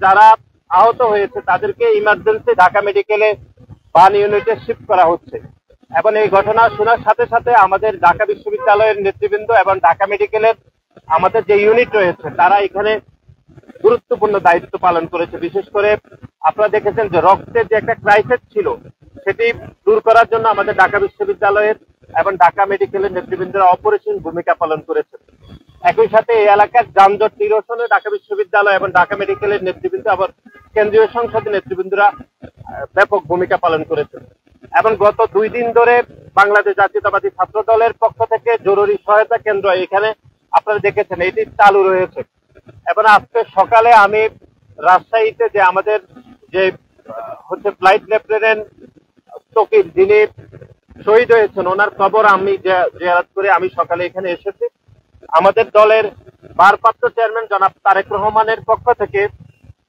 যারা আহত হয়েছে তাদেরকে ইমার্জেন্সি ঢাকা মেডিকেলে বার্ন ইউনিটে শিফট করা হচ্ছে। এবং এই ঘটনা শোনার সাথে সাথে আমাদের ঢাকা বিশ্ববিদ্যালয়ের নেতৃবৃন্দ এবং ঢাকা মেডিকেলের আমাদের যে ইউনিট রয়েছে তারা এখানে গুরুত্বপূর্ণ দায়িত্ব পালন করেছে। বিশেষ করে আপনারা দেখেছেন যে রক্তের যে একটা ক্রাইসিস ছিল সেটি দূর করার জন্য আমাদের ঢাকা বিশ্ববিদ্যালয়ের এবং ঢাকা মেডিকেলের নেতৃবৃন্দরা অপরিসীম ভূমিকা পালন করেছে। একই সাথে এই এলাকার যানজট নিরসনে ঢাকা বিশ্ববিদ্যালয় এবং ঢাকা মেডিকেলের নেতৃবৃন্দ আবার কেন্দ্রীয় সংসদের নেতৃবৃন্দরা ব্যাপক ভূমিকা পালন করেছে। এবং গত 2 দিন ধরে বাংলাদেশ জাতীয়তাবাদী ছাত্র দলের পক্ষ থেকে জরুরি সহায়তা কেন্দ্র এখানে আপনারা দেখেছেন এটি চালু রয়েছে। এবং আজকে সকালে আমি রাজশাহীতে যে আমাদের যে ফ্লাইট লেফটেন্যান্ট তকিব যিনি শহীদ হয়েছেন ওনার কবর আমি জিয়ারত করে আমি সকালে এখানে এসেছি। আমাদের দলের ভারপ্রাপ্ত চেয়ারম্যান জনাব তারেক রহমানের পক্ষ থেকে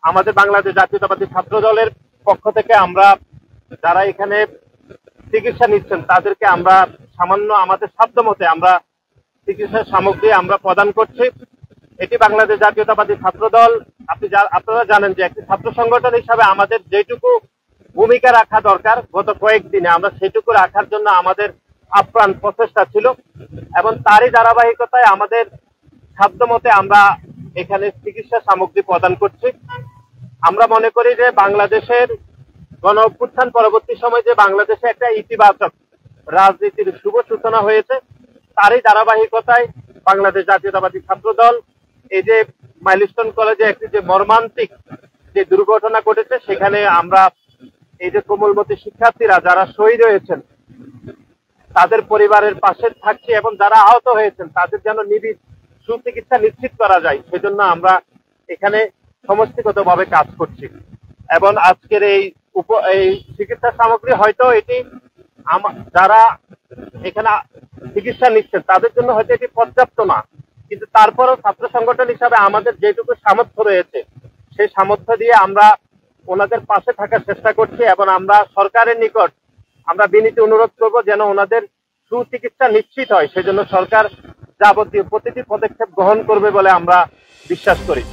আমাদের বাংলাদেশ জাতীয়তাবাদী ছাত্র দলের পক্ষ থেকে আমরা যারা এখানে চিকিৎসা নিচ্ছেন তাদেরকে আমরা সামান্য আমাদের সাধ্যমতে আমরা চিকিৎসা সামগ্রী আমরা প্রদান করছি। এটি বাংলাদেশ জাতীয়তাবাদী ছাত্র দল আপনারা জানেন যে একটি ছাত্র সংগঠন হিসাবে আমাদের যেটুকু ভূমিকা রাখা দরকার গত কয়েকদিনে আমরা সেটুকু রাখার জন্য আমাদের আপ্রাণ প্রচেষ্টা ছিল এবং তারই ধারাবাহিকতায় আমাদের সাধ্যমতে আমরা এখানে চিকিৎসা সামগ্রী প্রদান করছি। আমরা মনে করি যে বাংলাদেশের গণ অভ্যুত্থান পরবর্তী সময় যে বাংলাদেশে একটা ইতিবাচক রাজনীতির শুভ সূচনা হয়েছে তারই ধারাবাহিকতায় বাংলাদেশ জাতীয়তাবাদী ছাত্র দল এই যে মাইলস্টোন কলেজে একটি যে মর্মান্তিক যে দুর্ঘটনা ঘটেছে সেখানে আমরা এই যে কোমলমতি শিক্ষার্থীরা যারা শহীদ হয়েছেন তাদের পরিবারের পাশে থাকছি এবং যারা আহত হয়েছেন তাদের যেন নিবিড় সুচিকিৎসা নিশ্চিত করা যায় সেজন্য আমরা এখানে সমষ্টিগতভাবে কাজ করছি। এবং আজকের এই চিকিৎসা সামগ্রী হয়তো এটি যারা এখানে চিকিৎসা নিচ্ছেন তাদের জন্য হয়তো এটি পর্যাপ্ত না, কিন্তু তারপরও ছাত্র সংগঠন হিসাবে আমাদের যেটুকু সামর্থ্য রয়েছে সেই সামর্থ্য দিয়ে আমরা ওনাদের পাশে থাকার চেষ্টা করছি এবং আমরা সরকারের নিকট আমরা বিনীত অনুরোধ করব যেন ওনাদের সুচিকিৎসা নিশ্চিত হয়, সেজন্য সরকার যাবতীয় প্রতিটি পদক্ষেপ গ্রহণ করবে বলে আমরা বিশ্বাস করি।